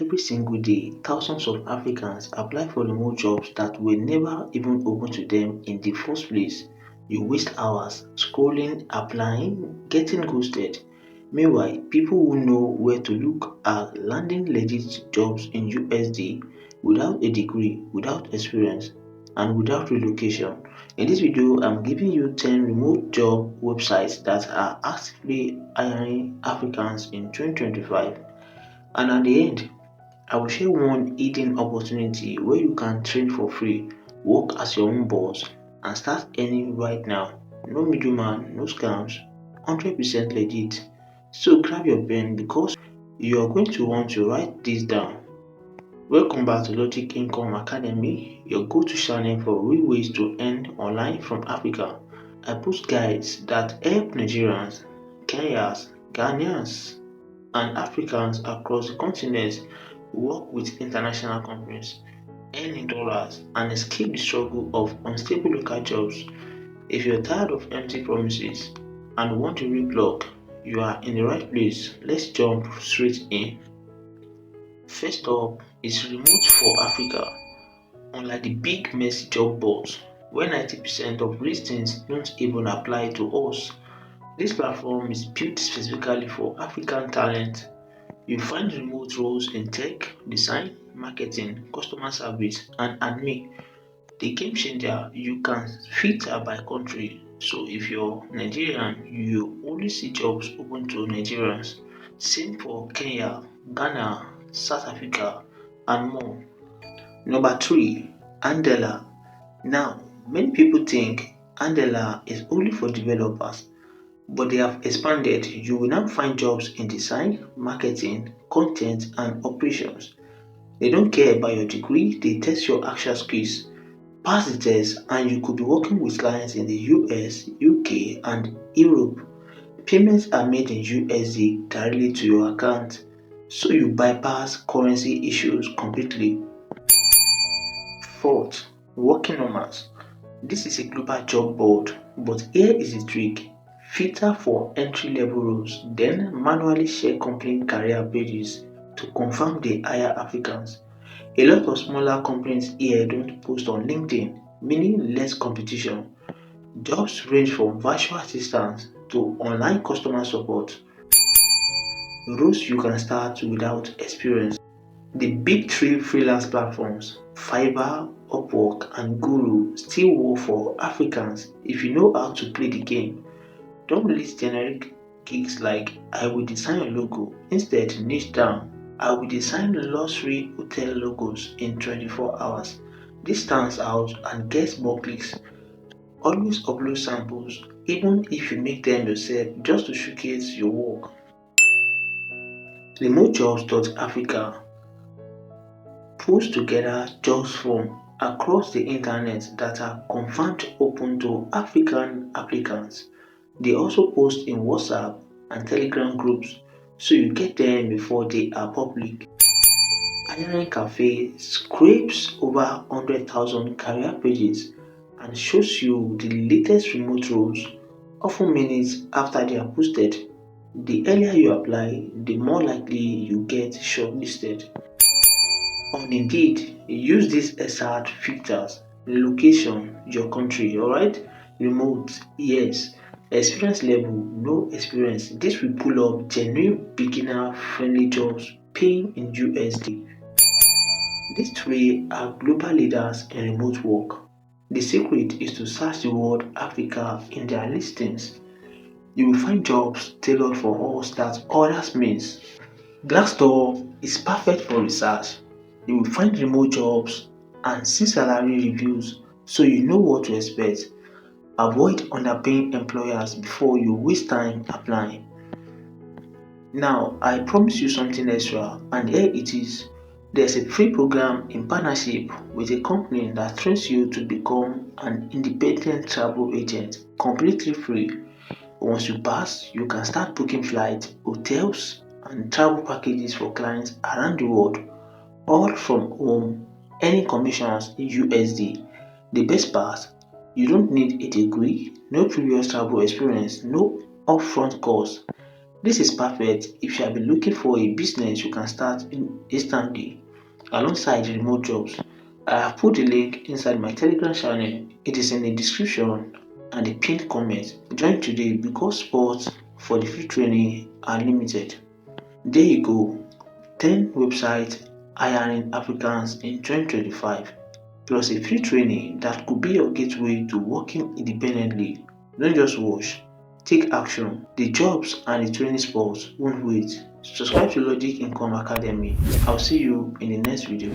Every single day, thousands of Africans apply for remote jobs that were never even open to them in the first place. You waste hours scrolling, applying, getting ghosted. Meanwhile, people who know where to look are landing legit jobs in USD without a degree, without experience, and without relocation. In this video, I'm giving you 10 remote job websites that are actively hiring Africans in 2025. And at the end, I will share one hidden opportunity where you can train for free, work as your own boss, and start earning right now. No middleman, no scams, 100% legit. So grab your pen because you are going to want to write this down. Welcome back to Logic Income Academy, your go-to channel for real ways to earn online from Africa. I post guides that help Nigerians, Kenyans, Ghanaians, and Africans across the continent work with international companies, earn in dollars, and escape the struggle of unstable local jobs. If you're tired of empty promises and want a real plug, you are in the right place. Let's jump straight in. First up is Remote for Africa. Unlike the big messy job boards, where 90% of listings don't even apply to us, this platform is built specifically for African talent. You find remote roles in tech, design, marketing, customer service, and admin. The game changer, you can filter by country. So if you're Nigerian, you only see jobs open to Nigerians. Same for Kenya, Ghana, South Africa, and more. Number three, Andela. Now, many people think Andela is only for developers, but they have expanded. You will now find jobs in design, marketing, content, and operations. They don't care about your degree, they test your actual skills. Pass the test, and you could be working with clients in the US, UK, and Europe. Payments are made in USD directly to your account, so you bypass currency issues completely. Fourth, working nomads. This is a global job board, but here is the trick. Filter for entry level roles, then manually share company career pages to confirm they hire Africans. A lot of smaller companies here don't post on LinkedIn, meaning less competition. Jobs range from virtual assistants to online customer support. Roles you can start without experience. The big three freelance platforms, Fiverr, Upwork, and Guru, still work for Africans if you know how to play the game. Don't list generic gigs like I will design a logo. Instead, niche down. I will design luxury hotel logos in 24 hours. This stands out and gets more clicks. Always upload samples, even if you make them yourself, just to showcase your work. RemoteJobs.Africa pulls together jobs from across the internet that are confirmed open to African applicants. They also post in WhatsApp and Telegram groups, so you get them before they are public. Hiring Cafe scrapes over 100,000 career pages and shows you the latest remote roles, often minutes after they are posted. The earlier you apply, the more likely you get shortlisted. On Indeed, use these exact filters. Location, your country, alright? Remote, yes. Experience level, no experience. This will pull up genuine beginner friendly jobs paying in USD. These three are global leaders in remote work. The secret is to search the word Africa in their listings. You will find jobs tailored for us that others miss. Glassdoor is perfect for research. You will find remote jobs and see salary reviews so you know what to expect. Avoid underpaying employers before you waste time applying. Now, I promise you something extra, and here it is. There's a free program in partnership with a company that trains you to become an independent travel agent completely free. Once you pass, you can start booking flights, hotels, and travel packages for clients around the world, all from home, earning commissions in USD. The best part, you don't need a degree, no previous travel experience, no upfront cost. This is perfect if you have been looking for a business you can start instantly alongside remote jobs. I have put the link inside my Telegram channel. It is in the description and the pinned comment. Join today because spots for the free training are limited. There you go. 10 websites hiring Africans in 2025 plus a free training that could be your gateway to working independently. Don't just watch, take action. The jobs and the training spots won't wait. Subscribe to Logic Income Academy. I'll see you in the next video.